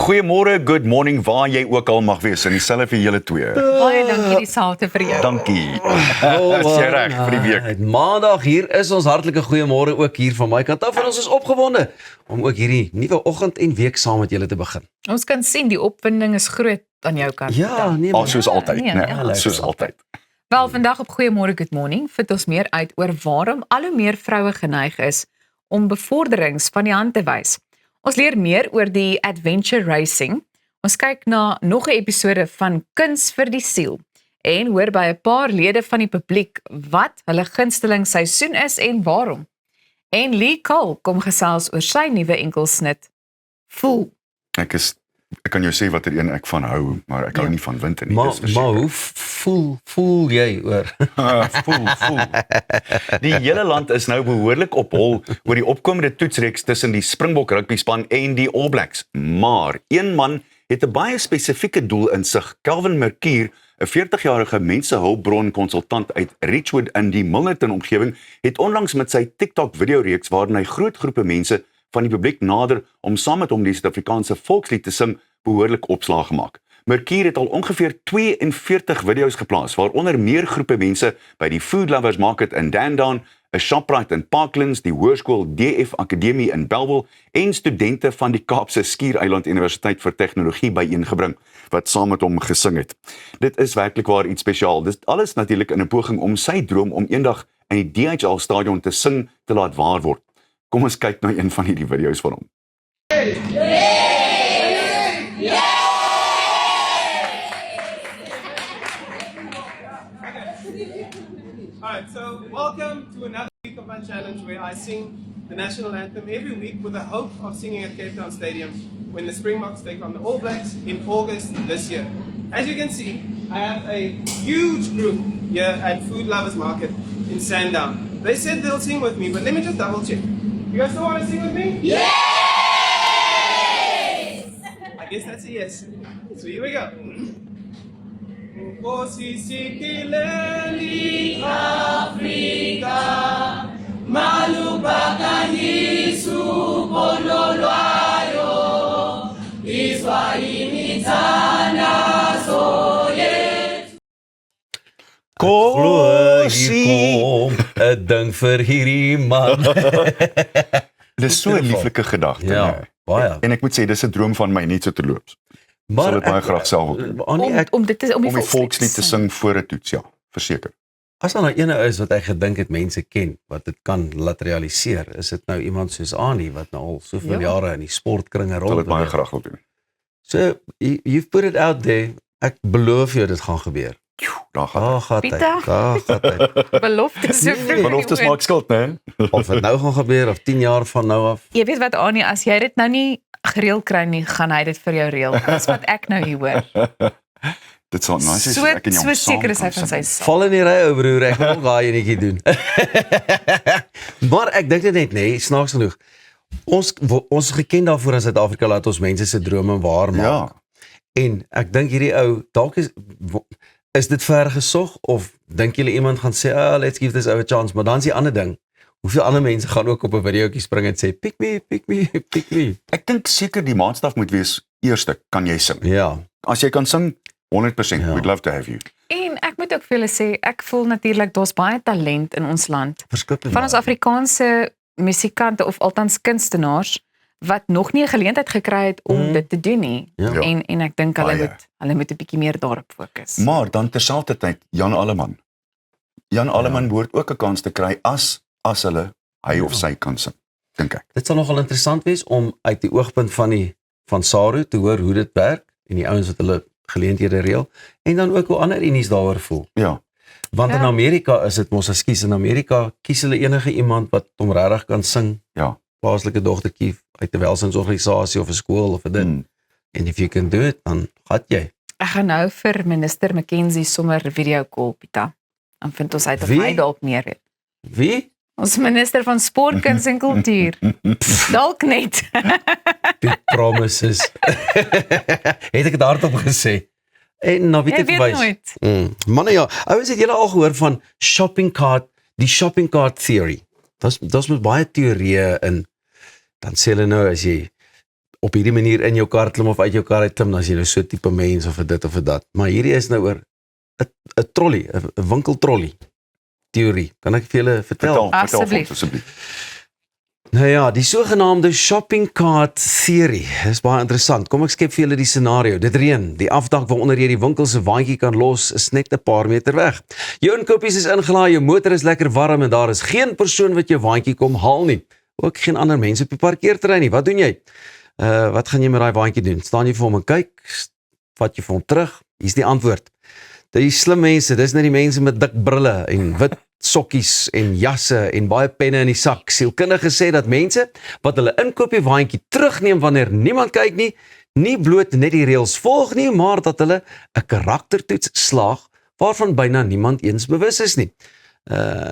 Goeiemôre, good morning, waar jy ook al mag wees, en dieselfde vir julle twee. Baie dankie dieselfde vir jou. Dankie. Is jy reg vir die week? Maandag, hier is ons hartlike goeiemôre ook hier van my kant af en ons is opgewonde om ook hierdie nuwe oggend en week saam met julle te begin. Ons kan sien die opwinding is groot aan jou kant. Ja, nee, Al soos altyd, nee, né? ja. Soos altyd. Wel, vandag op Goeiemôre Good Morning vind ons meer uit oor waarom al hoe meer vroue geneig is om bevorderings van die hand te wys. Ons leer meer oor die adventure racing. Ons kyk na nog 'n episode van Kuns vir die Siel en hoor by 'n paar lede van die publiek wat hulle gunsteling seisoen is en waarom. En Lee Cole kom gesels oor sy nuwe enkelsnit. Voel. Ek kan jou sê watter een ek van hou, maar ek hou nie van winter nie. maar dis verseker. hoe voel jy oor? Voel. Die hele land is nou behoorlik op hol oor die opkomende toetsreeks tussen die Springbok rugbyspan en die All Blacks. Maar een man het 'n baie spesifieke doel in sig. Calvin Mercure, 'n 40-jarige mensehulpbron konsultant uit Richwood in die Milnerton omgewing, het onlangs met sy TikTok videoreeks waarin hy groot groepe mense van die publiek nader om saam met hom die Suid-Afrikaanse volkslied te sing, behoorlik opslag gemaak. Mercure het al ongeveer 42 video's geplaas, waaronder meer groepe mense by die Food Lovers Market in Dandenong, 'n Shoprite in Parklands, die Hoërskool DF Akademie in Bellville en studente van die Kaapse Skiereiland Universiteit vir Tegnologie byeengebring wat saam met hom gesing het. Dit is werklik waar iets spesiaal. Dit alles natuurlik in 'n poging om sy droom om eendag in die DHL stadion te sing te laat waar word. Kom ons kyk na een van hierdie video's van hom. Alright, so welcome to another week of my challenge where I sing the national anthem every week with the hope of singing at Cape Town Stadium when the Springboks take on the All Blacks in August this year. As you can see, I have a huge group here at Food Lovers Market in Sandown. They said they'll sing with me, but let me just double check. You guys still want to sing with me? Yes! I guess that's a yes. So here we go. Nkosi sikileni Afrika malubakanisu pololwayo Iswainitana soye Glo, hier kom 'n ding vir hierdie man. Dis so 'n lieflike gedagte, Ja, né? baie. En ek moet sê dis 'n droom van my net so terloops. Sal dit baie graag self wil doen. Annie, Om die Om die volkslied te sing voor 'n toets, ja, verseker. as daar nou ene is wat ek gedink het mense ken, wat dit kan laat realiseer, is dit nou iemand soos Annie, wat nou al soveel jare in die sportkringe Sal dit baie rond. graag wil doen. So, you've put it out there, ek beloof jou dit gaan gebeur. Daar gaan. Daar gaat Pieter? hy, daar gaat hy. beloftes so vroeg. Beloftes maak skuld, né? Of het nou gaan gebeur, of 10 jaar van nou af. Jy weet wat Annie, as jy dit nou nie gereël kry nie, gaan hy dit vir jou reël. Dis wat ek nou hier hoor. Dit sal nice wees So as ek en jou so saam seker is hy kan van sy sing. saak. Val in die ry, ou broer, ek wil ook daai enetjie doen. Maar ek dink dit net, nee, snaaks genoeg. Ons is geken daarvoor in Suid-Afrika dat ons mense se drome waar maak. Ja. En ek dink hierdie ou, dalk is dit ver gesog, of dink julle iemand gaan sê, let's give this ou 'n chance, maar dan is die ander ding, hoeveel ander mense gaan ook op 'n videoetjie spring en sê, pick me, pick me, pick me. Ek dink seker die maatstaf moet wees, eerste, kan jy sing? Ja, As jy kan sing, 100%, Ja. we'd love to have you. En ek moet ook vir julle sê, ek voel natuurlik daar's baie talent in ons land. verskriklik. Van ons Afrikaanse musikante of althans kunstenaars wat nog nie 'n geleentheid gekry het om dit te doen nie. Ja. En ek dink Baie. hulle moet 'n bietjie meer daarop fokus. Maar dan terselfdertyd Jan Alleman. Jan Alleman behoort ook 'n kans te kry as hy of sy kan sing, dink ek. Dit sal nogal interessant wees om uit die oogpunt van SARU te hoor hoe dit werk en die ouens wat hulle geleenthede reël en dan ook hoe ander unies daaroor voel. Ja. Want Ja. in Amerika is dit mos as in Amerika kies hulle enige iemand wat hom regtig kan sing. Ja. Plaaslike dogtertjie uit 'n welsinsorganisasie of 'n skool of 'n ding. Hmm. En if you can do it, dan gaan jy. Ek gaan nou vir minister McKenzie sommer 'n video call, Pieter. Dan vind ons uit of Wie? hy dalk meer weet. Wie? Ons minister van sport, kuns en kultuur. Dalk net. Big promises. Het ek dit hardop gesê. En nou weet Jy ek weet verwys. nooit. Manne ja, ouens het julle al gehoor van die shopping cart theory. Daar's met baie teorieë in. Dan sê hulle nou as jy op hierdie manier in jou kar klim of uit jou kar uit klim, dan is jy nou so tipe mens of dit of dat. Maar hierdie is nou oor 'n trolley, 'n winkeltrolley teorie. Kan ek vir julle vertel? Asseblief. Nou ja, die sogenaamde shopping cart theory is baie interessant. Kom ek skep vir julle die scenario. Dit reën. Die afdak waaronder jy die winkel se waandjie kan los is net 'n paar meter weg. Jou inkopies is ingelaai, jou motor is lekker warm en daar is geen persoon wat jou waandjie kom haal nie. Ook geen ander mense op die parkeerterrein nie. Wat doen jy? Wat gaan jy met daai waandjie doen? Staan jy vir hom en kyk? Vat jy vir hom terug? Hier's die antwoord. Die slim mense, dis net die mense met dik brille en wit sokkies en jasse en baie penne in die sak. Sielkundiges sê dat mense wat hulle inkopiewaandjie terugneem wanneer niemand kyk nie, nie bloot net die reëls volg nie, maar dat hulle 'n karaktertoets slaag waarvan byna niemand eens bewus is nie.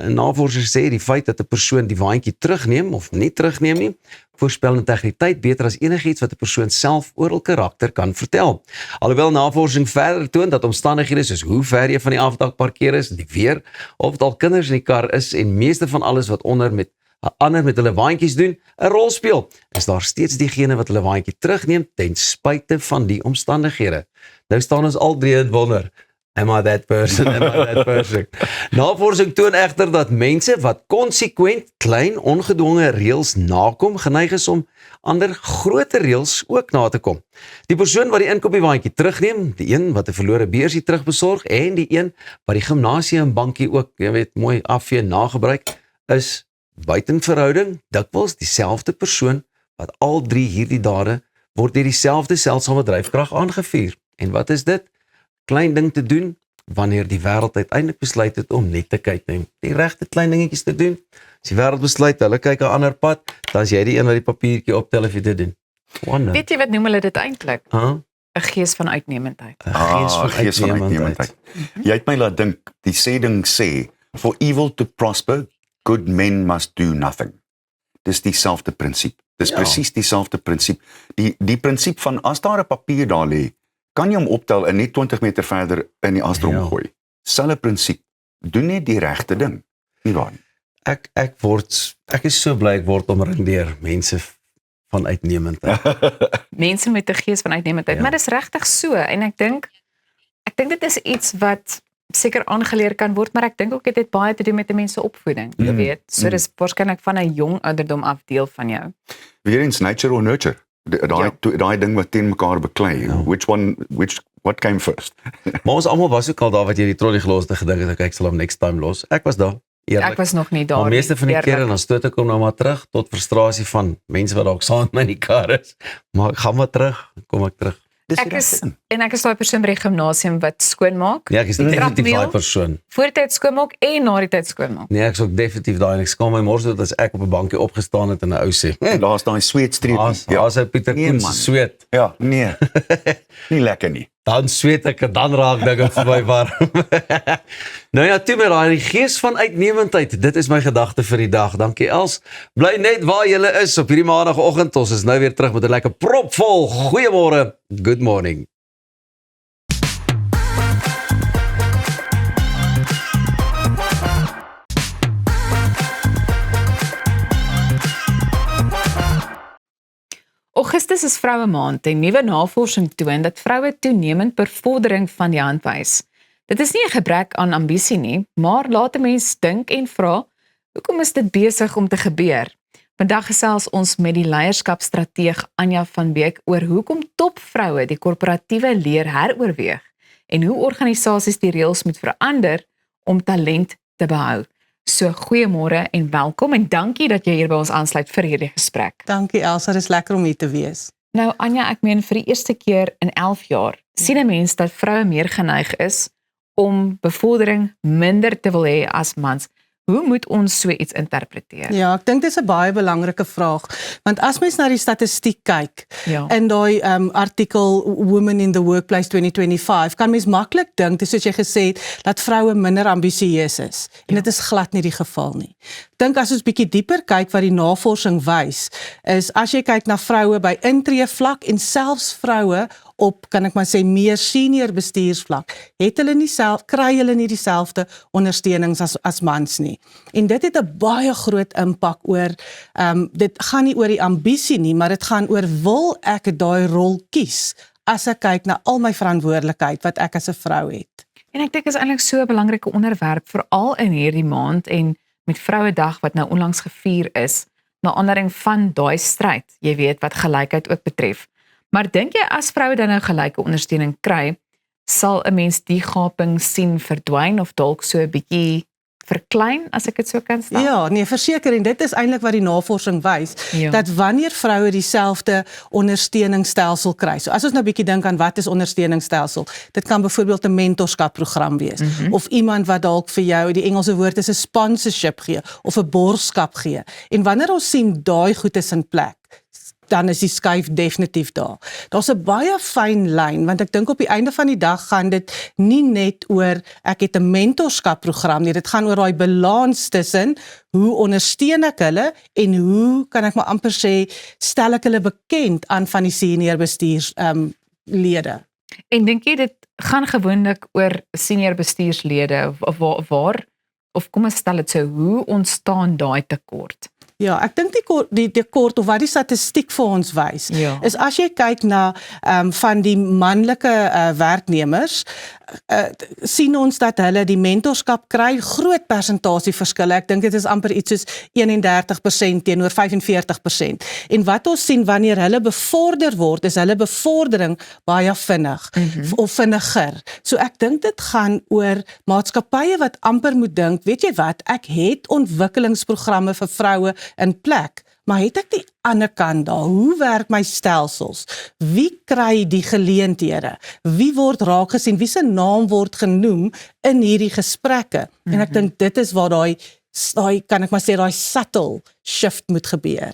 Navorsers sê die feit dat 'n persoon die waandjie terugneem of nie terugneem nie, voorspel integriteit beter as enigiets wat 'n persoon self oor hul karakter kan vertel. Alhoewel navorsing verder toon dat omstandighede soos hoe ver jy van die afdak parkeer is, die weer, of dalk kinders in die kar is en meeste van alles wat ander met hulle waandjies doen, 'n rol speel, is daar steeds diegene wat hulle waandjie terugneem ten spyte van die omstandighede. Nou staan ons al drie in wonder. Am I that person? Am I that person? Navorsing toon egter dat mense wat konsekwent klein ongedwonge reëls nakom, geneig is om ander groter reëls ook na te kom. Die persoon wat die inkopiewaandjie terugneem, die een wat 'n verlore beursie terugbesorg en die een wat die gimnasiumbankie ook, jy weet, mooi afvee nagebruik, is buiten verhouding dikwels dieselfde persoon wat al drie hierdie dade word deur dieselfde seldsame dryfkrag aangevuur. En wat is dit? Klein ding te doen, wanneer die wêreld uiteindelik besluit het om net te kyk, die regte klein dingetjies te doen. As die wêreld besluit, hulle kyk 'n ander pad, dan is jy die een wat die papiertjie optel of jy dit doen. Wonder. Weet jy wat noem hulle dit eintlik? Huh? 'n gees van uitnemendheid. 'n gees van uitnemendheid. Jy het my laat dink, die sêding sê, for evil to prosper, good men must do nothing. Dis dieselfde prinsip. Dis presies dieselfde prinsip. Die prinsip van, as daar 'n papier daar lê, kan jy hom optel en net 20 meter verder in die asdrom gooi. Selfe prinsip. Doen net die regte ding. Nie waar nie. Ek is so bly ek word omring deur mense van uitnemendheid. Mense met 'n gees van uitnemendheid, maar dis regtig so en ek dink dit is iets wat seker aangeleer kan word, maar ek dink ook dit het baie te doen met 'n mens se opvoeding, jy weet. So dis waarskynlik van 'n jong ouderdom af deel van jou. Weer eens nature or nurture. Daai ding wat teen mekaar beklei. What came first? Maar ons almal was ook al daar wat jy die trolley gelos het gedink het, ek sal hom next time los. Ek was daar. Eerlik. Ek was nog nie daar. Maar meeste van die eerlik. kere dan stoot ek hom nou maar terug tot frustrasie van mense wat dalk saam met my in die kar is. Maar ek gaan maar terug, kom ek terug. Ek is daai persoon by die gimnasium wat skoonmaak. Ja, ek is definitief daai persoon. Voor die tyd skoonmaak en na die tyd skoonmaak. Nee, ek is ook definitief daai en ek skaam my mors dood as ek op 'n bankie opgestaan het en 'n ou sê. Daar's daai sweetstreep. Daar's hy Pieter Koen se sweet. Ja, nee. Nie lekker nie. Dan sweet ek en dan raak dinge vir my warm. Nou ja, toe met daai gees van uitnemendheid. Dit is my gedagte vir die dag. Dankie Els. Bly net waar jy is op hierdie maandagooggend. Ons is nou weer terug met 'n lekker propvol. Goeiemôre. Good morning. Augustus is Vroue Maand en nuwe navorsing toon dat vroue toenemend bevordering van die hand wys. Dit is nie 'n gebrek aan ambisie nie, maar laat 'n mens dink en vra, hoekom is dit besig om te gebeur? Vandag gesels ons met die leierskapstrateeg Anja van Beek oor hoekom topvroue die korporatiewe leer heroorweeg en hoe organisasies die reëls moet verander om talent te behou. So goeiemôre en welkom en dankie dat jy hier by ons aansluit vir hierdie gesprek. Dankie Elsa, dit is lekker om hier te wees. Nou Anja, ek meen vir die eerste keer in 11 jaar sien 'n mens dat vroue meer geneig is om bevordering minder te wil hê as mans. Hoe moet ons so iets interpreteer? Ja, ek dink dit is 'n baie belangrike vraag, want as mens na die statistiek kyk, Ja. in daai artikel Women in the Workplace 2025, kan mens maklik dink, dis soos jy gesê het, dat vroue minder ambisieus is. En dit is glad nie die geval nie. Ek dink as ons bietjie dieper kyk wat die navorsing wys, is as jy kyk na vroue by intree vlak en selfs vroue op, kan ek maar sê, meer senior bestuursvlak, kry hulle nie dieselfde ondersteunings as mans nie. En dit het 'n baie groot impak oor, dit gaan nie oor die ambisie nie, maar dit gaan oor, wil ek daai rol kies, as ek kyk na al my verantwoordelikheid wat ek as 'n vrou het. En ek dink is eintlik so 'n belangrike onderwerp, veral in hierdie maand en met Vrouedag wat nou onlangs gevier is, na aanleiding van daai stryd, jy weet, wat gelykheid ook betref. Maar dink jy as vroue dan nou gelyke ondersteuning kry, sal 'n mens die gaping sien verdwyn of dalk so 'n bietjie verklein, as ek dit so kan stel? Ja, nee, verseker, en dit is eintlik wat die navorsing wys, Ja. dat wanneer vroue dieselfde ondersteuningsstelsel kry. So as ons nou bietjie dink aan wat is ondersteuningsstelsel, dit kan byvoorbeeld 'n mentorskapprogram wees, of iemand wat dalk vir jou, die Engelse woord is 'n sponsorship gee, of 'n borgskap gee. En wanneer ons sien daai goed is in plek, dan is die skuif definitief daar. Daar's 'n baie fyn lyn, want ek dink op die einde van die dag gaan dit nie net oor ek het 'n mentorskapprogram nie, dit gaan oor daai balans tussen hoe ondersteun ek hulle en hoe kan ek maar amper sê stel ek hulle bekend aan van die senior bestuurslede. En dink jy dit gaan gewoonlik oor senior bestuurslede of kom ons stel dit so, hoe ontstaan daai tekort? Ja, ek dink die tekort of wat die statistiek vir ons wys, Ja. is as jy kyk na van die manlike werknemers, sien ons dat hulle die mentorskap kry, groot persentasie verskille. Ek dink dit is amper iets soos 31% teenoor 45%. En wat ons sien wanneer hulle bevorder word, is hulle bevordering baie vinnig of vinniger. So ek dink dit gaan oor maatskappye wat amper moet dink, weet jy wat, ek het ontwikkelingsprogramme vir vroue in plek, maar het ek die ander kant daar, hoe werk my stelsels, wie kry die geleenthede, wie word raak gesien, wie se naam word genoem in hierdie gesprekke, en ek dink dit is waar daai kan ek maar sê, daai subtle shift moet gebeur.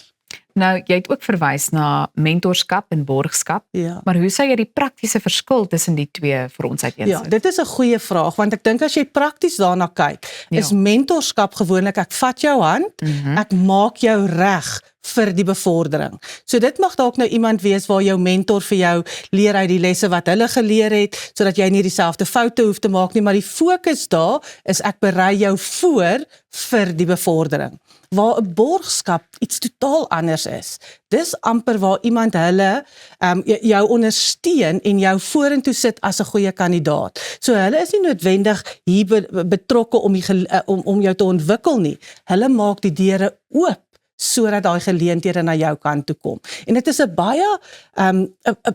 Nou, jy het ook verwys na mentorskap en borgskap, Ja. maar hoe sou jy die praktiese verskil tussen die twee vir ons Ja, uiteensit? dit is 'n goeie vraag, want ek dink as jy prakties daarna kyk, is Ja. mentorskap gewoonlik, ek vat jou hand, ek maak jou reg vir die bevordering. So dit mag dalk nou iemand wees waar jou mentor vir jou leer uit die lesse wat hulle geleer het, sodat jy nie dieselfde foute hoef te maak nie, maar die fokus daar is ek berei jou voor vir die bevordering. Waar 'n borgskap iets totaal anders is. Dis amper waar iemand hulle jou ondersteun en jou vorentoe sit as 'n goeie kandidaat. So hulle is nie noodwendig hier betrokke om jou te ontwikkel nie. Hulle maak die deure oop sodat daai geleenthede na jou kant toe kom. En dit is 'n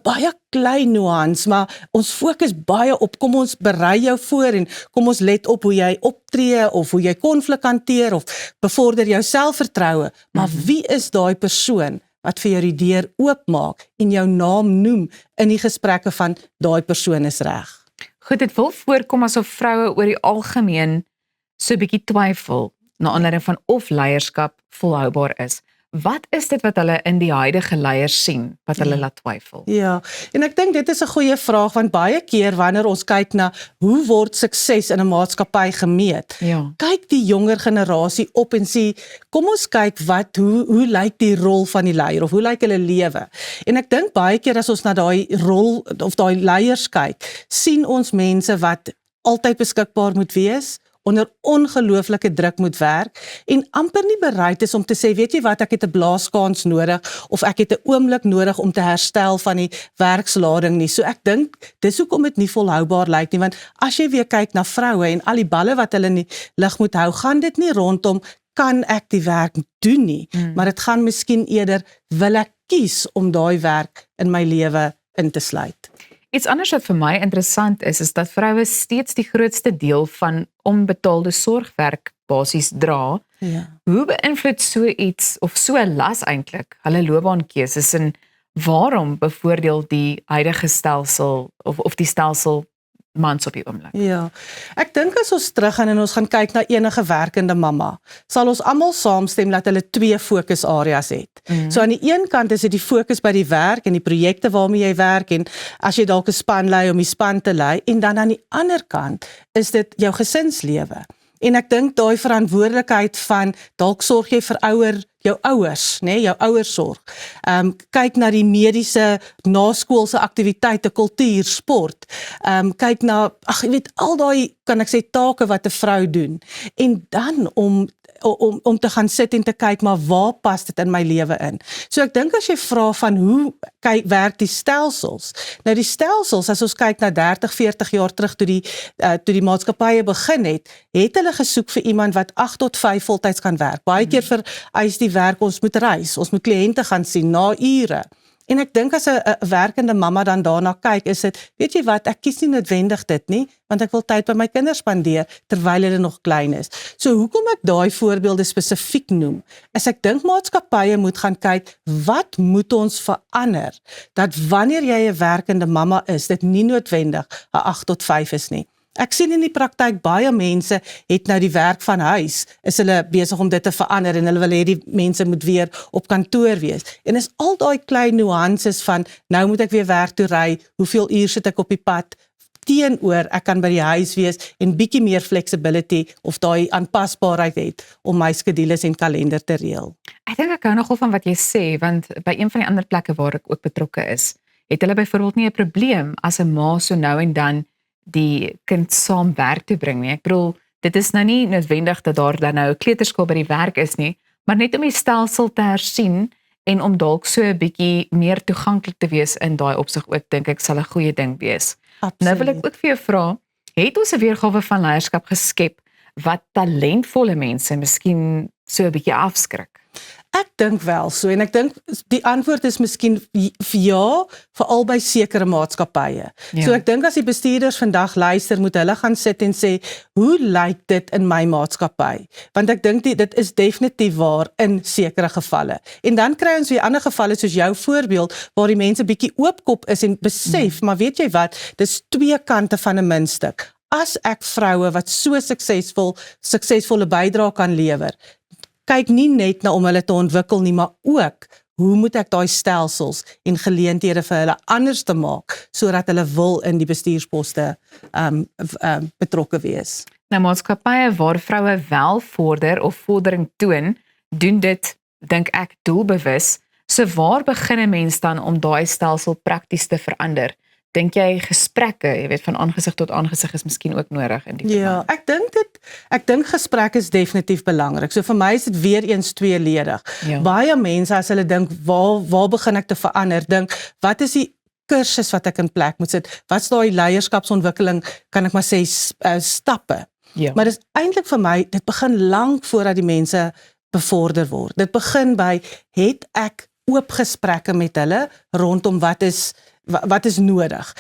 baie klein nuance, maar ons fokus baie op kom ons berei jou voor en kom ons let op hoe jy optree of hoe jy konflik hanteer of bevorder jou selfvertroue. Maar wie is daai persoon wat vir jou die deur oopmaak en jou naam noem in die gesprekke van daai persoon is reg? Goed, dit wil voorkom asof vroue oor die algemeen so 'n bietjie twyfel na aanleiding van of leierskap volhoubaar is. Wat is dit wat hulle in die huidige leiers sien, wat hulle laat twyfel? Ja, en ek dink dit is 'n goeie vraag, want baie keer wanneer ons kyk na hoe word sukses in 'n maatskappy gemeet, Ja. kyk die jonger generasie op en sê, kom ons kyk hoe lyk die rol van die leier, of hoe lyk hulle lewe? En ek dink baie keer as ons na daai rol, of daai leiers kyk, sien ons mense wat altyd beskikbaar moet wees, onder ongelooflike druk moet werk en amper nie bereid is om te sê, weet jy wat, ek het 'n blaaskans nodig of ek het 'n oomblik nodig om te herstel van die werkslading nie. So ek dink dis hoekom dit nie volhoubaar lyk nie, want as jy weer kyk na vroue en al die balle wat hulle in die lug moet hou, gaan dit nie rondom kan ek die werk doen nie, maar dit gaan miskien eerder wil ek kies om daai werk in my lewe in te sluit. Iets anders wat vir my interessant is dat vroue steeds die grootste deel van onbetaalde sorgwerk basies dra. Ja. Hoe beïnvloed so iets of so 'n las eintlik hulle loopbaankeuses en waarom bevoordeel die huidige stelsel of die stelsel mans op die oomblik? Ja, ek dink as ons teruggaan en ons gaan kyk na enige werkende mamma, sal ons almal saamstem dat hulle 2 fokusareas het. So aan die een kant is dit die fokus by die werk en die projekte waarmee jy werk en as jy dalk 'n span lei om die span te lei, en dan aan die ander kant is dit jou gesinslewe. En ek dink daai verantwoordelikheid van dalk sorg jy vir ouer jou ouers, nê, jou ouersorg. Kyk na die mediese naskoolse aktiwiteite, kultuur, sport. Kyk na, jy weet, al daai, kan ek sê, take wat 'n vrou doen. En dan om te gaan sit en te kyk, maar waar pas dit in my lewe in? So ek dink as jy vra van hoe werk die stelsels? Nou die stelsels, as ons kyk na 30, 40 jaar terug toe die maatskappye begin het hulle gesoek vir iemand wat 8 tot 5 voltyds kan werk. Baie keer vereis die werk, ons moet reis, ons moet kliënte gaan sien na ure. En ek dink as 'n werkende mamma dan daarna kyk, is dit, weet jy wat, ek kies nie noodwendig dit nie, want ek wil tyd by my kinders spandeer terwyl hulle nog klein is. So hoekom ek daai voorbeelde spesifiek noem, is ek dink maatskappye moet gaan kyk, wat moet ons verander, dat wanneer jy 'n werkende mamma is, dit nie noodwendig 'n 8 tot 5 is nie. Ek sien in die praktyk baie mense het nou die werk van huis, is hulle besig om dit te verander en hulle wil hê die mense moet weer op kantoor wees. En is al daai klein nuances van, nou moet ek weer werk toe ry, hoeveel uur sit ek op die pad, teenoor ek kan by die huis wees en bietjie meer flexibility of daai aanpasbaarheid het om my skedules en kalender te reël. Ek dink ek hou nogal van wat jy sê, want by een van die ander plekke waar ek ook betrokke is, het hulle byvoorbeeld nie 'n probleem as 'n ma so nou en dan die kind saam werk toe bring nie. Ek bedoel, dit is nou nie noodwendig dat daar dan nou 'n kleuterskool by die werk is nie, maar net om die stelsel te hersien en om dalk so 'n bietjie meer toeganklik te wees in daai opsig ook, dink ek sal 'n goeie ding wees. Absoluut. Nou wil ek ook vir jou vra, het ons 'n weergawe van leierskap geskep wat talentvolle mense miskien so 'n bietjie afskrik? Ek dink wel so, en ek dink die antwoord is miskien ja, veral by sekere maatskappye. Ja. So ek dink as die bestuurders vandag luister, moet hulle gaan sit en sê, hoe lyk dit in my maatskappy? Want ek dink dit is definitief waar in sekere gevalle. En dan kry ons weer ander gevalle soos jou voorbeeld, waar die mense bietjie oopkop is en besef, maar weet jy wat, dis twee kante van 'n muntstuk. As ek vroue wat so suksesvolle bydrae kan lewer, kyk nie net na om hulle te ontwikkel nie, maar ook, hoe moet ek daai stelsels en geleenthede vir hulle anders te maak, sodat hulle wil in die bestuursposte betrokke wees. Nou maatskappye waar vroue wel vorder of vordering toon, doen dit, dink ek, doelbewus. So waar begin 'n mens dan om daai stelsel prakties te verander? Dink jy gesprekke, jy weet, van aangesig tot aangesig is miskien ook nodig in die Ja, ek dink gesprek is definitief belangrik. So vir my is dit weer eens tweeledig. Ja. Baie mense, as hulle dink, waar begin ek te verander, dink, wat is die kursus wat ek in plek moet sit? Wat is daai leierskapsontwikkeling, kan ek maar sê, stappe? Ja. Maar dis eintlik vir my, dit begin lank voordat die mense bevorder word. Dit begin by, het ek oop gesprekke met hulle rondom wat is nodig?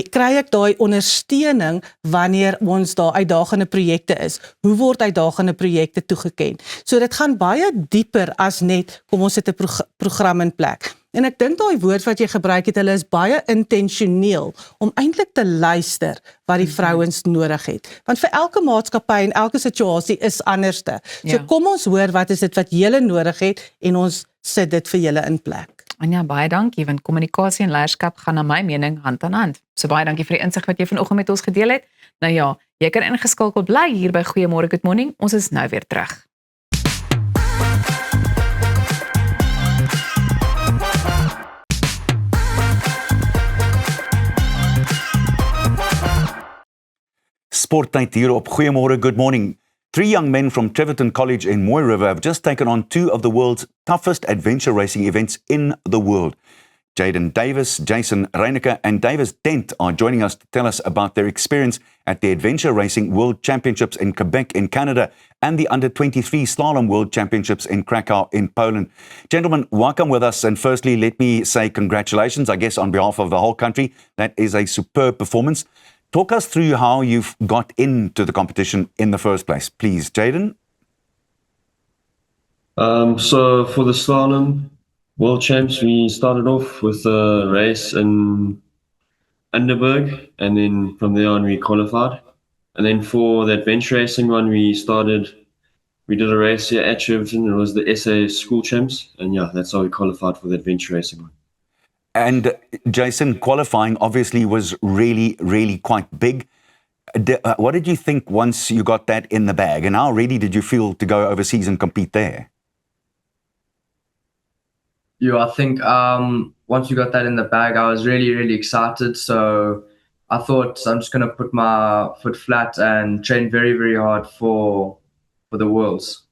Kry ek daai ondersteuning wanneer ons daar uitdagende projekte is? Hoe word uitdagende projekte toegeken? So dit gaan baie dieper as net, kom ons sit 'n program in plek. En ek dink daai woord wat jy gebruik het, hulle is baie intentioneel om eintlik te luister wat die vrouens nodig het. Want vir elke maatskappy en elke situasie is anderste. So Ja. kom ons hoor wat is dit wat julle nodig het en ons sit dit vir julle in plek. Anja, baie dankie, want kommunikasie en leierskap gaan na my mening hand aan hand. So baie dankie vir die insig wat jy vanoggend met ons gedeel het. Nou ja, jy kan ingeskakel bly hier by Goeiemôre Good Morning. Ons is nou weer terug. Sporttyd hier op Goeiemôre Good Morning. 3 young men from Treverton College in Mooi River have just taken on 2 of the world's toughest adventure racing events in the world. Jaden Davis, Jason Reineke and Davis Dent are joining us to tell us about their experience at the Adventure Racing World Championships in Quebec in Canada and the Under-23 Slalom World Championships in Krakow in Poland. Gentlemen, welcome with us, and firstly let me say congratulations, I guess on behalf of the whole country. That is a superb performance. Talk us through how you've got into the competition in the first place, please, Jaden. So for the slalom world champs, we started off with a race in Underberg, and then from there on we qualified. And then for the adventure racing one, we did a race here at Treverton. It was the SA school champs, and yeah, that's how we qualified for the adventure racing one. And Jason, qualifying obviously was really, really quite big. What did you think once you got that in the bag? And how ready did you feel to go overseas and compete there? I think once we got that in the bag, I was really, really excited. So I thought I'm just gonna put my foot flat and train very, very hard for the Worlds.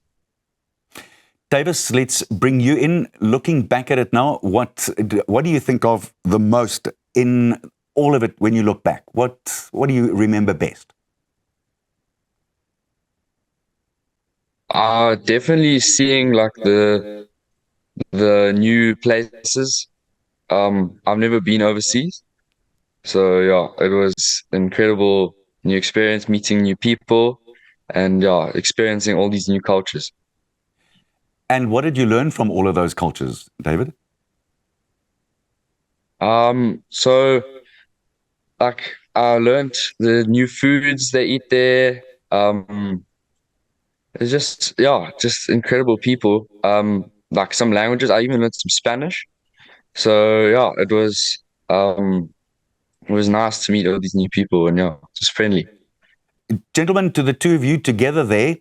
Davis, let's bring you in. Looking back at it now, what do you think of the most in all of it when you look back? What do you remember best? Definitely seeing like the new places. I've never been overseas, so yeah, it was incredible new experience, meeting new people, and yeah, experiencing all these new cultures. And what did you learn from all of those cultures, David? So like I learned the new foods they eat there. It's just incredible people. Like some languages, I even learned some Spanish. So yeah, it was nice to meet all these new people and yeah, just friendly. Gentlemen, to the two of you together there,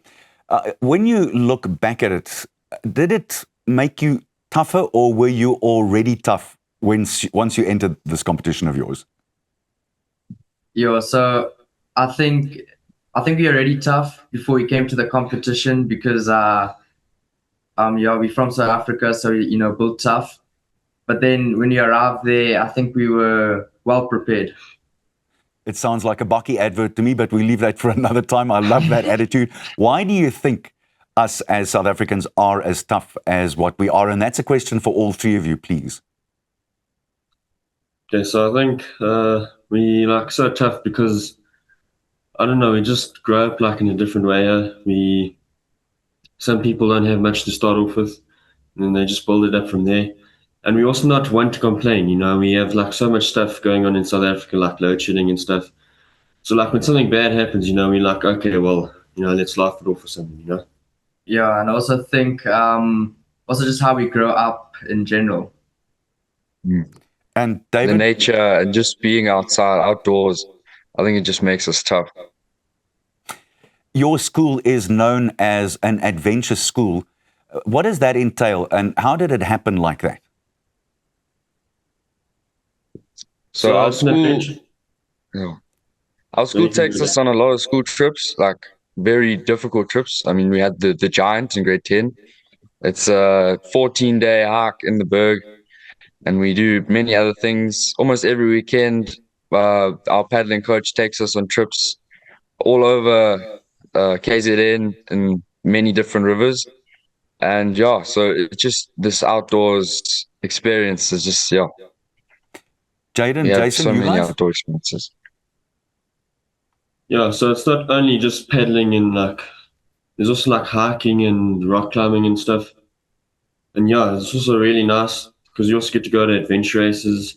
when you look back at it, did it make you tougher, or were you already tough once you entered this competition of yours? So I think we were already tough before we came to the competition because we're from South Africa, so built tough. But then when you arrived there, I think we were well prepared. It sounds like a Bakkie advert to me, but we leave that for another time. I love that attitude. Why do you think us as South Africans are as tough as what we are? And that's a question for all three of you, please. Okay, so I think we like so tough because I don't know, we just grow up like in a different way. Some people don't have much to start off with, and then they just build it up from there. And we also not one to complain, we have like so much stuff going on in South Africa, like load shedding and stuff. So like when something bad happens, we're like, okay, well, let's laugh it off or something, Yeah, and I also think also just how we grow up in general. And David, The nature and just being outdoors, I think it just makes us tough. your school is known as an adventure school. What does that entail, and how did it happen like that? So our it's an school, adventure. yeah, our school takes us on a lot of school trips, like very difficult trips. I mean, we had the Giant in grade 10. It's a 14-day hike in the Berg, and we do many other things almost every weekend. Our paddling coach takes us on trips all over KZN and many different rivers. And yeah, so it's just this outdoors experience is just, yeah, Jaden, we have Jason, so you many guys? outdoor experiences. Yeah, so it's not only just paddling and like, there's also like hiking and rock climbing and stuff. And yeah, it's also really nice because you also get to go to adventure races.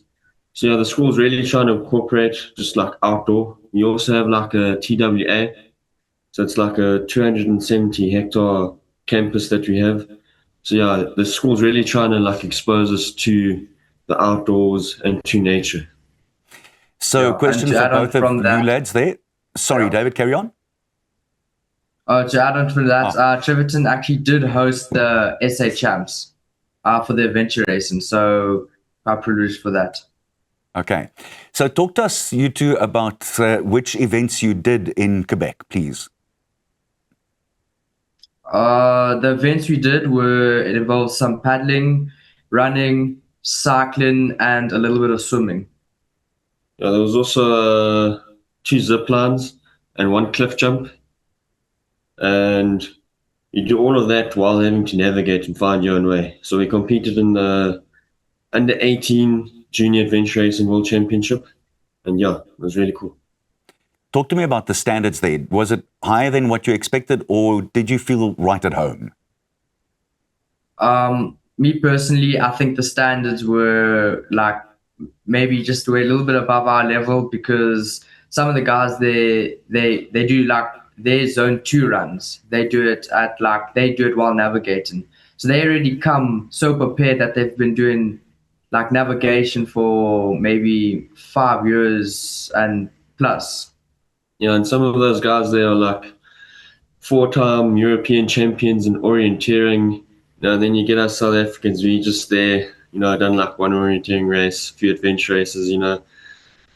So yeah, the school's really trying to incorporate just like outdoor. We also have like a TWA. So it's like a 270 hectare campus that we have. So yeah, the school's really trying to like expose us to the outdoors and to nature. So, Yeah, question and to for add on both of from you that- lads there. Sorry, Yeah. David, carry on. To add on to that, Treverton actually did host the SA Champs for the adventure racing, so I'm privileged for that. Okay. So talk to us, you two, about which events you did in Quebec, please. The events we did it involved some paddling, running, cycling, and a little bit of swimming. Yeah, there was also 2 zip lines and 1 cliff jump. And you do all of that while having to navigate and find your own way. So we competed in the under 18 Junior Adventure Racing World Championship. And yeah, it was really cool. Talk to me about the standards there. Was it higher than what you expected, or did you feel right at home? Me personally, I think the standards were like maybe just a little bit above our level because some of the guys they do like their zone 2 runs. They do it while navigating. So they already come so prepared that they've been doing like navigation for maybe 5 years and plus. Yeah, and some of those guys, they are like 4-time European champions in orienteering. Then you get us South Africans, we just there You know, I done like one orienteering race, a few adventure races, you know.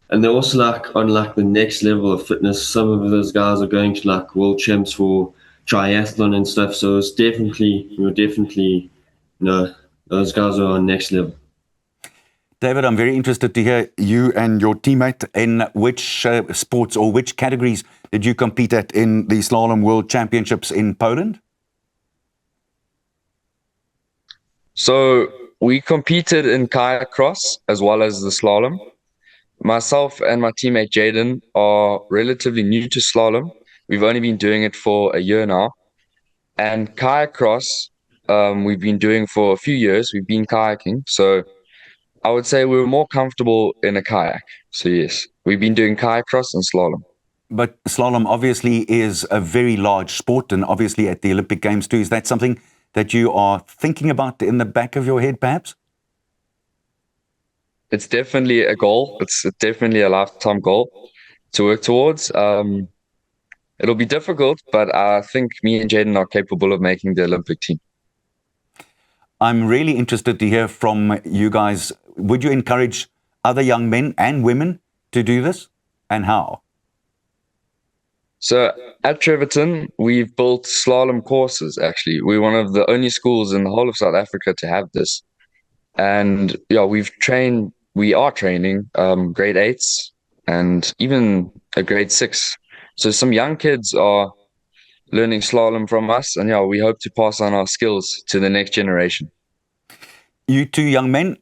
And they're also like on like the next level of fitness. Some of those guys are going to like world champs for triathlon and stuff. So it's definitely, you know, those guys are on next level. David, I'm very interested to hear you and your teammate in which sports or which categories did you compete at in the Slalom World Championships in Poland? So we competed in kayak cross as well as the slalom. Myself and my teammate Jaden are relatively new to slalom. We've only been doing it for a year now. And kayak cross, we've been doing for a few years. We've been kayaking. So I would say we were more comfortable in a kayak. So yes, we've been doing kayak cross and slalom. But slalom obviously is a very large sport, and obviously at the Olympic Games too. Is that something that you are thinking about in the back of your head perhaps? It's definitely a goal. It's definitely a lifetime goal to work towards. It'll be difficult, but I think me and Jaden are capable of making the Olympic team. I'm really interested to hear from you guys. Would you encourage other young men and women to do this, and how? So at Treverton, we've built slalom courses, actually. We're one of the only schools in the whole of South Africa to have this. And yeah, we are training grade 8s and even a grade 6. So some young kids are learning slalom from us, and yeah, we hope to pass on our skills to the next generation. You two young men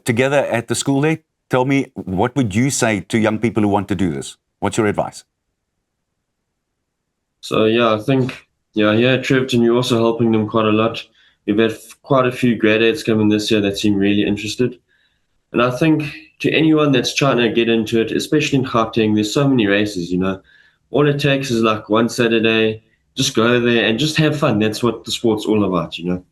together at the school there, tell me, what would you say to young people who want to do this? What's your advice? So yeah, I think, here at Treverton, you're also helping them quite a lot. We've had quite a few grade 8s coming this year that seem really interested. And I think to anyone that's trying to get into it, especially in Gauteng, there's so many races, you know. All it takes is like one Saturday, just go there and just have fun. That's what the sport's all about, you know.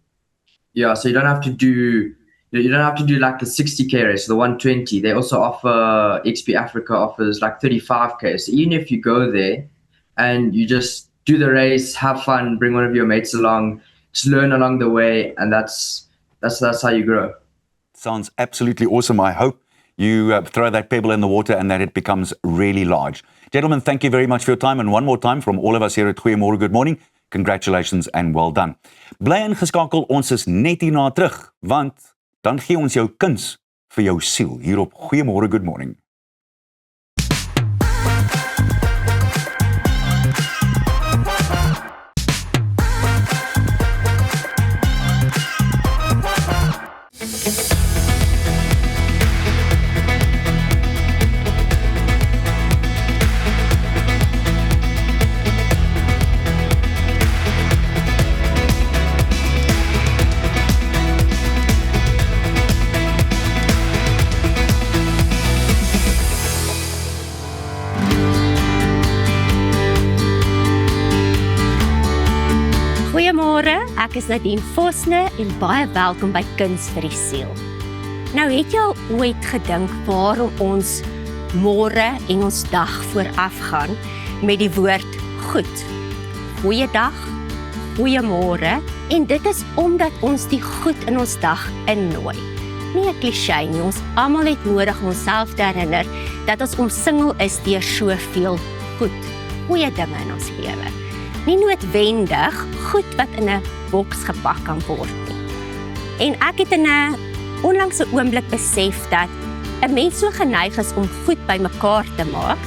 Yeah, so you don't have to do like the 60K race, the 120. They also offer, XP Africa offers like 35K. So even if you go there and you just do the race, have fun, bring one of your mates along, just learn along the way, and that's how you grow. Sounds absolutely awesome. I hope you throw that pebble in the water and that it becomes really large. Gentlemen, thank you very much for your time. And one more time from all of us here at Goeiemorgen Good Morning, congratulations and well done. Bly ingeskakel, ons is net hierna terug, want dan gee ons jou kuns vir jou siel hier op Goeiemorgen Good Morning. Goeiemôre, ek is Nadine Vosne en baie welkom by Kuns vir die Siel. Nou het jy al ooit gedink waarom ons môre en ons dag vooraf gaan met die woord goed? Goeiedag, goeiemôre, en dit is omdat ons die goed in ons dag innooi. Nie 'n klise nie, ons almal het nodig om onsself te herinner dat ons omsingel is deur soveel goed, goeie dinge in ons lewe. Nie noodwendig goed wat in 'n boks gepak kan word nie. En ek het in 'n onlangse oomblik besef dat 'n mens so geneig is om goed bymekaar te maak,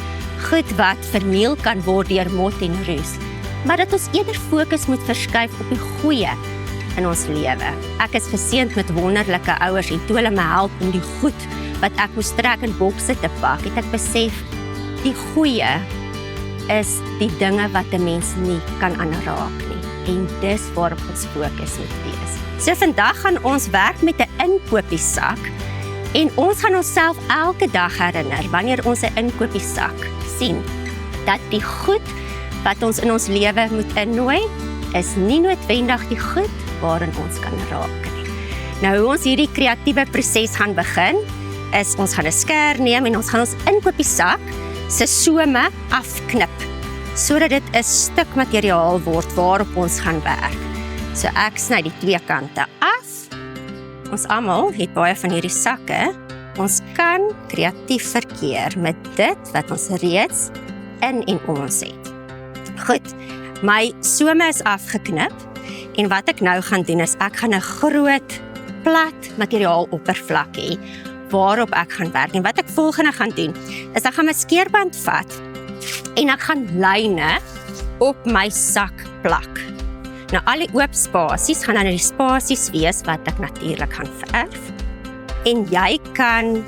goed wat verniel kan word deur mot en roes, maar dat ons eerder fokus moet verskuif op die goeie in ons lewe. Ek is geseënd met wonderlike ouers en toe hulle my help om die goed wat ek moes trek in bokse te pak, het ek besef die goeie is die dinge wat 'n mens nie kan aanraak nie. En dis waarop ons fokus moet wees. So vandag gaan ons werk met 'n inkopiesak en ons gaan onsself elke dag herinner wanneer ons 'n inkopiesak sien dat die goed wat ons in ons lewe moet innooi is nie noodwendig die goed waarin ons kan raak nie. Nou hoe ons hierdie kreatiewe proses gaan begin is ons gaan 'n skêr neem en ons gaan ons inkopiesak se some afknip, sodat dit 'n stuk materiaal word waarop ons gaan werk. So ek sny die twee kante af ons almal het baie van hierdie sakke. Ons kan kreatief verkeer met dit wat ons reeds in en om ons het. Goed, my some is afgeknip en wat ek nou gaan doen is ek gaan 'n groot plat materiaal oppervlak hê waarop ek gaan werk. En wat ek volgende gaan doen is ek gaan my skeerband vat en ek gaan lyne op my sak plak. Nou al die oop spasies gaan dan die spasies wees wat ek natuurlik gaan verf. En jy kan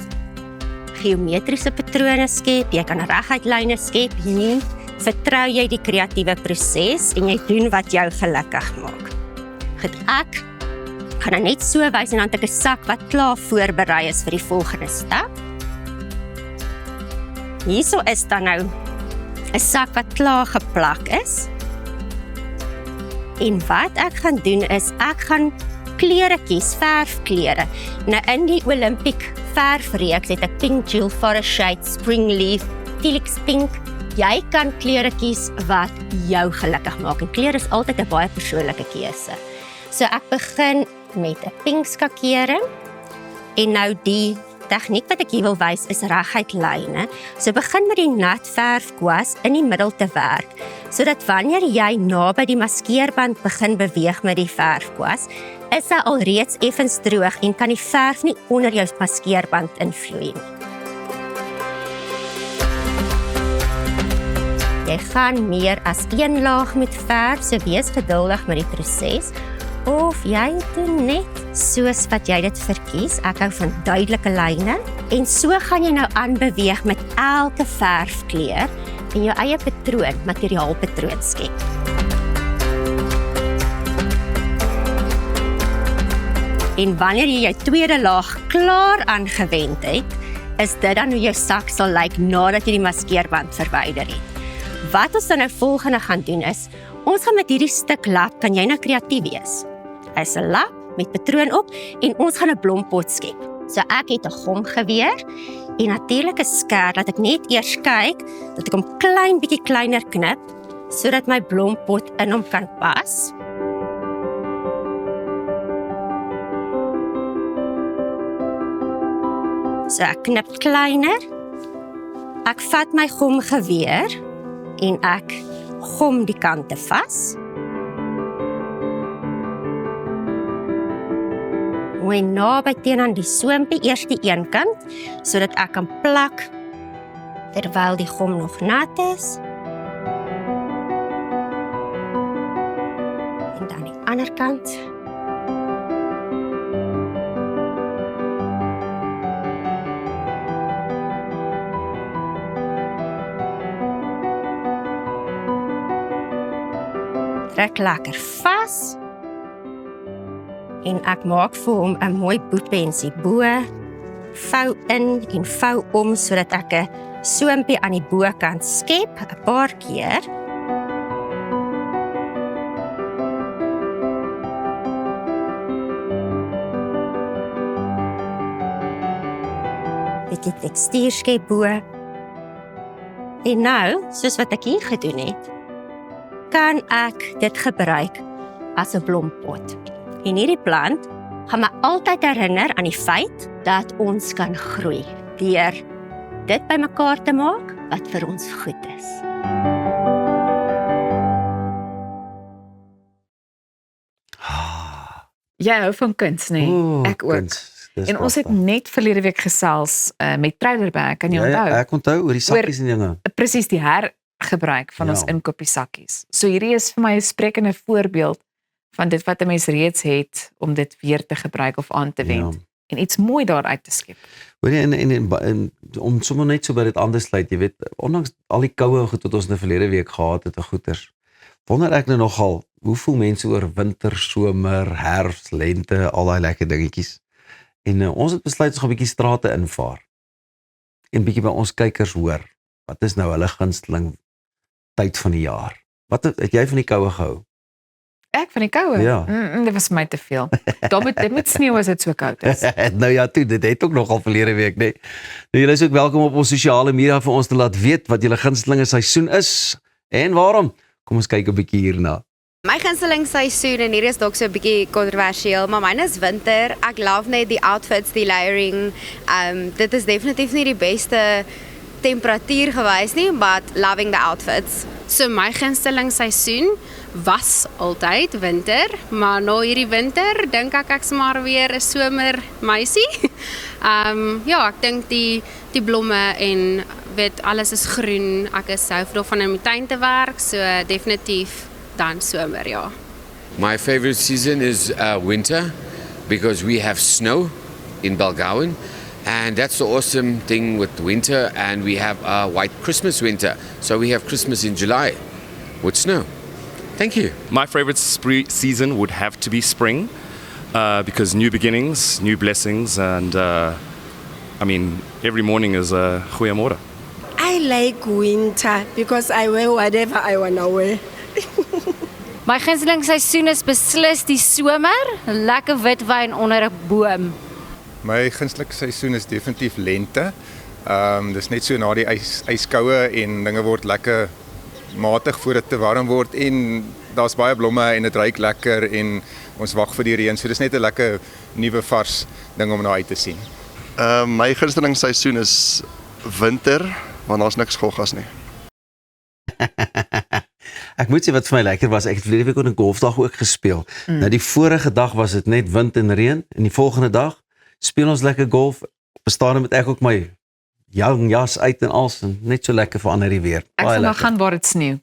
geometriese patrone skep, jy kan reguit lyne skep, hier vertrou jy die kreatiewe proses en jy doen wat jou gelukkig maak. Goed, ek gaan nou net so wys en dan het ek 'n sak wat klaar voorberei is vir die volgende stap. Hierso is dan nou 'n sak wat klaar geplak is. En wat ek gaan doen is ek gaan kleure kies, verfkleure. Nou in die Olympic verfreeks het ek Pink Jewel, Forest Shade, Springleaf, Felix Pink. Jy kan kleure kies wat jou gelukkig maak en kleur is altyd 'n baie persoonlike keuse. So ek begin met 'n pink skakering en nou die tegniek wat ek hier wil wys is reguit lyne. So begin met die nat verfkwas in die middel te werk, sodat wanneer jy naby die maskeerband begin beweeg met die verfkwas, is hy alreeds effens droog en kan die verf nie onder jou maskeerband invloei nie. Jy gaan meer as een laag met verf, so wees geduldig met die proses. Of jy doen net soos wat jy dit verkies. Ek hou van duidelike lyne. En so gaan jy nou aanbeweeg met elke verfkleur en jou eie patroon, materiaalpatroon skep. En wanneer jy jou tweede laag klaar aangewend het, is dit dan hoe jou sak sal lyk nadat jy die maskeerband verwyder het. Wat ons dan nou volgende gaan doen is, ons gaan met hierdie stuk lap, kan jy nou kreatief wees. Hy is 'n lap met patroon op en ons gaan 'n blompot skep. So ek het 'n gomgeweer en natuurlik 'n skêr dat ek net eers kyk dat ek hom klein bietjie kleiner knip sodat my blompot in hom kan pas. So ek knip kleiner. Ek vat my gomgeweer en ek gom die kante vas. En naby teenoor die soompie eers die een kant, sodat ek kan plak terwyl die gom nog nat is. En dan die ander kant. Trek lekker vas. En ek maak vir hom 'n mooi boetpensie bo, vou in en vou om sodat ek 'n soompie aan die bokant skep 'n paar keer. Bietjie tekstuur skep bo. En nou, soos wat ek hier gedoen het, kan ek dit gebruik as 'n blompot. En hierdie plant gaan my altyd herinner aan die feit dat ons kan groei deur dit bymekaar te maak wat vir ons goed is. Jy hou van kuns, nee? Ek ook. En ons het net verlede week gesels met Trailerbag, kan jy onthou? Ja, ek onthou oor die sakkies en dinge. Presies die hergebruik van ons inkopiesakkies. So hierdie is vir my 'n sprekende voorbeeld van dit wat 'n mens reeds het om dit weer te gebruik of aan te wend en iets mooi daaruit te skep. Hoor jy, en om sommer net so by dit anders sluit, jy weet, ondanks al die koue goed wat ons in die verlede week gehad het en goeters, wonder ek nou nogal, hoe voel mense oor winter, somer, herfs, lente, al daai lekker dingetjies. En ons het besluit ons gaan 'n bietjie strate invaar en bietjie by ons kykers hoor, wat is nou hulle gunsteling tyd van die jaar? Wat het jy van die koue gehou? Ek van die koue? Ja. Dit was my te veel. Dit moet sneeu as dit so koud is. Nou ja, toe, dit het ook nogal verlede week, nee. Nou, julle is ook welkom op ons sosiale media vir ons te laat weet wat julle gunstelinge seisoen is en waarom. Kom ons kyk 'n bietjie hierna. My gunsteling seisoen, en hier is dalk so 'n bietjie kontroversieel, maar myne is winter. Ek love net die outfits, die layering. Dit is definitief nie die beste temperatuur gewys nie, but loving the outfits. So my gunsteling seisoen was altyd winter, maar na hierdie winter dink ek's maar weer 'n somermeisie. Ja, ek dink die blomme en weet alles is groen. Ek is hou daarvan om in die tuin te werk, so definitief dan somer, ja. My favorite season is winter because we have snow in Balgowan, and that's the awesome thing with winter. And we have a white Christmas winter, so we have Christmas in July with snow. Thank you. My favorite season would have to be spring because new beginnings, new blessings, and I mean, every morning is a goeiemorgen. I like winter because I wear whatever I want to wear. My gunsteling seisoen is beslis die somer, lekker wit wyn onder 'n boom. My gunsteling seisoen is definitief lente. Dis net so na die yskoue en dinge word lekker matig voor dit te warm word en daar's baie blomme en dit ruik lekker en ons wag vir die reën. So dis net 'n lekker nuwe vars ding om na uit te sien. My gunsteling seisoen is winter, want daar's niks goggas nie. Ek moet sê wat vir my lekker was, ek het verlede week op 'n golfdag ook gespeel. Nou die vorige dag was dit net wind en reën en die volgende dag speel ons lekker golf. Op 'n stadium met ek ook my jong jas uit en als en net so lekker verander die weer. Ek sal maar gaan waar dit sneeu.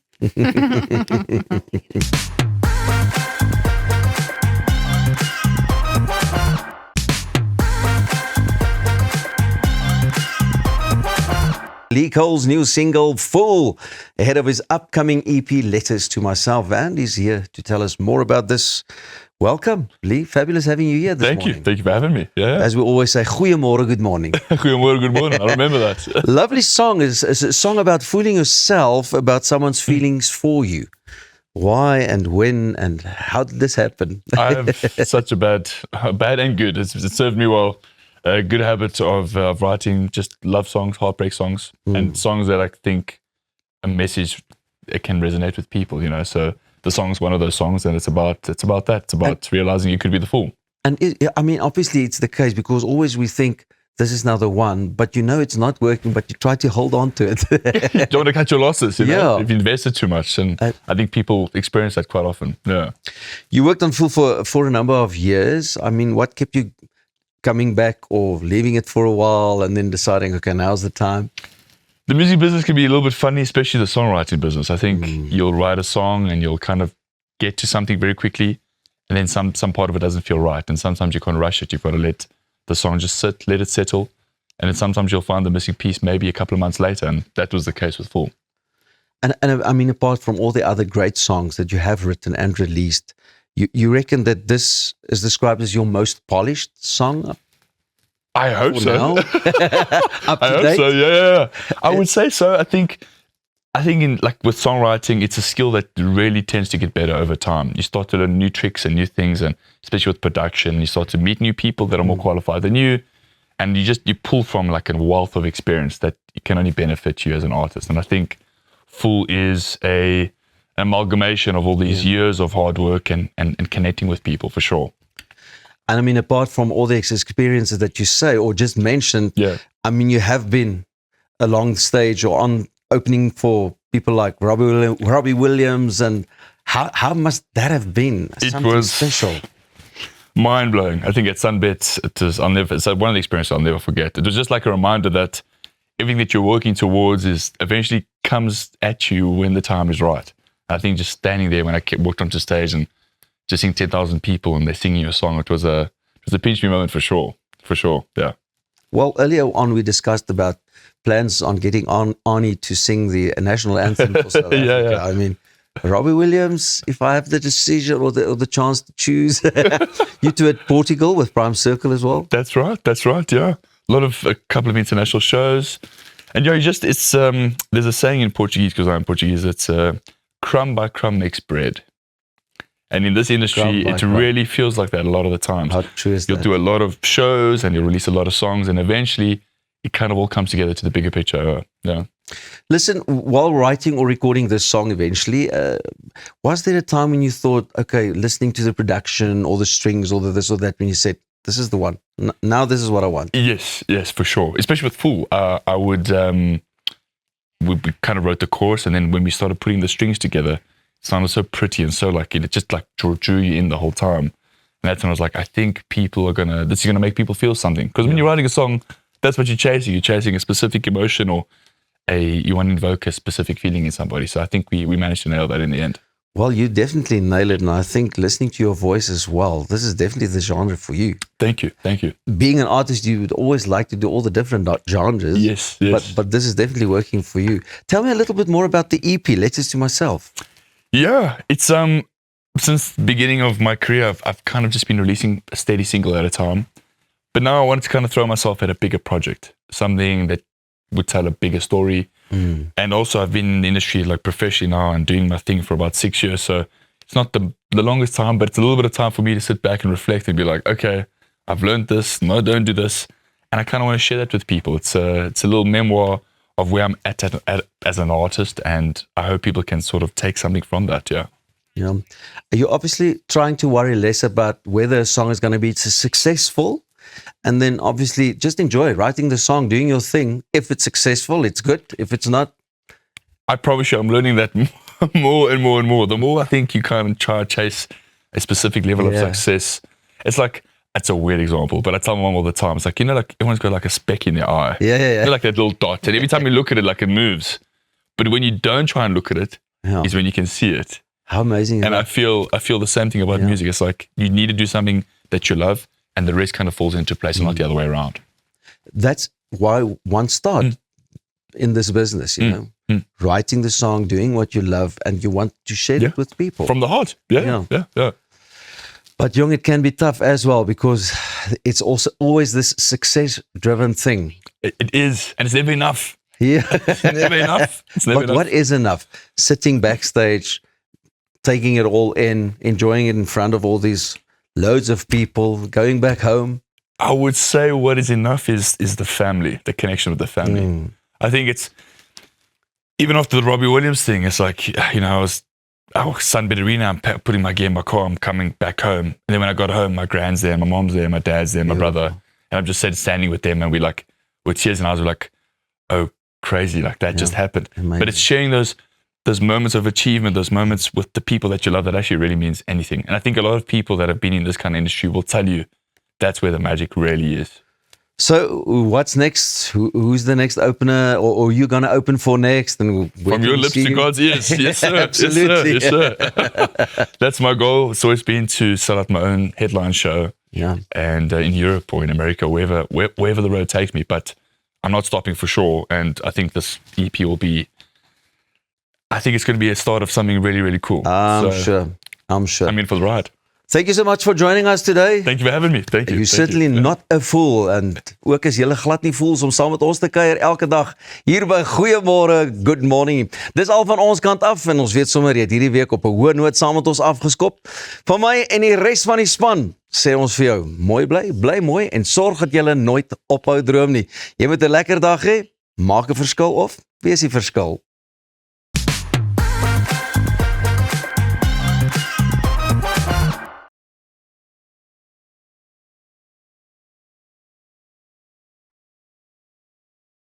Lee Cole's new single, Full, ahead of his upcoming EP, Letters to Myself. And he's here to tell us more about this. Welcome, Lee. Fabulous having you here this morning. Thank you for having me. Yeah. As we always say, goeiemorgen, good morning. Goeiemorgen, good morning. I remember that. Lovely song. It's a song about fooling yourself, about someone's feelings for you. Why and when and how did this happen? I have such a bad and good. It served me well. A good habit of writing just love songs, heartbreak songs, and songs that I think a message it can resonate with people, you know. So the song's one of those songs, and it's about that. It's about realizing you could be the fool. And I mean, obviously, it's the case because always we think this is now the one, but you know it's not working, but you try to hold on to it. You don't want to cut your losses, you know, Yeah. if you invested too much, and I think people experience that quite often. Yeah. You worked on Full for a number of years. I mean, what kept you coming back or leaving it for a while and then deciding, okay, now's the time? The music business can be a little bit funny, especially the songwriting business. I think you'll write a song and you'll kind of get to something very quickly, and then some part of it doesn't feel right. And sometimes you can't rush it. You've got to let the song just sit, let it settle. And then sometimes you'll find the missing piece maybe a couple of months later. And that was the case with Full. And I mean, apart from all the other great songs that you have written and released, you reckon that this is described as your most polished song? I hope for so. now? Up to I hope date? so. Yeah. I would say so. I think in like with songwriting, it's a skill that really tends to get better over time. You start to learn new tricks and new things, and especially with production, you start to meet new people that are more qualified than you, and you pull from like a wealth of experience that can only benefit you as an artist. And I think Full is an amalgamation of all these years of hard work and connecting with people for sure. And I mean, apart from all the experiences that you say or just mentioned, I mean, you have been along the stage or on opening for people like Robbie Williams, and how must that have been? Something was special. Mind blowing. I think at Sunbet, it's one of the experiences I'll never forget. It was just like a reminder that everything that you're working towards is eventually comes at you when the time is right. I think just standing there when I walked onto stage and just seeing 10,000 people and they're singing your song, it was a pinch me moment for sure, yeah. Well, earlier on we discussed about plans on getting Arnie to sing the national anthem for South Africa. Yeah. I mean, Robbie Williams, if I have the decision or the chance to choose, you two at Portugal with Prime Circle as well. That's right, yeah. A couple of international shows. And there's a saying in Portuguese, because I'm Portuguese, it's crumb by crumb makes bread. And in this industry, it really feels like that a lot of the times. How true is You'll that? do a lot of shows and you'll release a lot of songs, and eventually it kind of all comes together to the bigger picture. Yeah. Listen, while writing or recording this song eventually, was there a time when you thought, okay, listening to the production or the strings or the this or that, when you said, this is the one, now this is what I want? Yes, for sure. Especially with Fool, I would, we kind of wrote the chorus, and then when we started putting the strings together, it sounded so pretty and so like it just like drew you in the whole time. And that's when I was like, I think this is gonna make people feel something. Because when you're writing a song, that's what you're chasing. You're chasing a specific emotion or you want to invoke a specific feeling in somebody. So I think we managed to nail that in the end. Well, you definitely nailed it, and I think listening to your voice as well, this is definitely the genre for you. Thank you. Being an artist, you would always like to do all the different genres. Yes. But this is definitely working for you. Tell me a little bit more about the EP, Letters to Myself. Yeah, it's since the beginning of my career, I've kind of just been releasing a steady single at a time. But now I wanted to kind of throw myself at a bigger project, something that would tell a bigger story. And also I've been in the industry like professionally now and doing my thing for about 6 years. So it's not the longest time, but it's a little bit of time for me to sit back and reflect and be like, okay, I've learned this. No, don't do this. And I kind of want to share that with people. It's a little memoir of where I'm at as an artist. And I hope people can sort of take something from that. Yeah. You're obviously trying to worry less about whether a song is going to be successful. And then obviously just enjoy writing the song, doing your thing. If it's successful, it's good. If it's not, I promise you I'm learning that more and more and more. The more I think you kind of try to chase a specific level of success, it's a weird example, but I tell my mom all the time, it's like, like everyone's got like a speck in their eye. Yeah. Like that little dot. And every time you look at it, like it moves. But when you don't try and look at it, is when you can see it. How amazing is and that? I feel the same thing about music. It's like you need to do something that you love, and the rest kind of falls into place and not the other way around. That's why one starts in this business, writing the song, doing what you love, and you want to share it with people. From the heart. Yeah. But young, it can be tough as well because it's also always this success-driven thing. It is, and it's never enough. Yeah. It's never enough. But what is enough? Sitting backstage, taking it all in, enjoying it in front of all these loads of people, going back home. I would say what is enough is the family, the connection with the family. I think it's, even after the Robbie Williams thing, it's like, I was Sun Arena, I'm putting my gear in my car, I'm coming back home. And then when I got home, my grand's there, my mom's there, my dad's there, my brother. And I'm just standing with them, and we like, with tears in our eyes, we're like, oh, crazy, like that just happened. Amazing. But it's sharing those moments of achievement, those moments with the people that you love that actually really means anything. And I think a lot of people that have been in this kind of industry will tell you that's where the magic really is. So what's next? Who's the next opener, or are you going to open for next? And from your lips to God's ears. Yes, sir. Absolutely. Yes, sir. That's my goal. It's always been to sell out my own headline show. Yeah. And in Europe or in America, wherever the road takes me. But I'm not stopping for sure. And I think this EP will be, I think it's going to be a start of something really, really cool. I'm sure. I'm in for the ride. Thank you so much for joining us today. Thank you for having me. Thank you. You're certainly not a fool. En ook as julle glad nie fools om saam met ons te kuier elke dag hier by Goeiemôre, Good Morning. Dis al van ons kant af en ons weet sommer jy het hierdie week op 'n hoë noot saam met ons afgeskop. Van my en die res van die span sê ons vir jou, mooi bly mooi en sorg dat jy nooit ophou droom nie. Jy moet 'n lekker dag hê, maak 'n verskil of wees die verskil.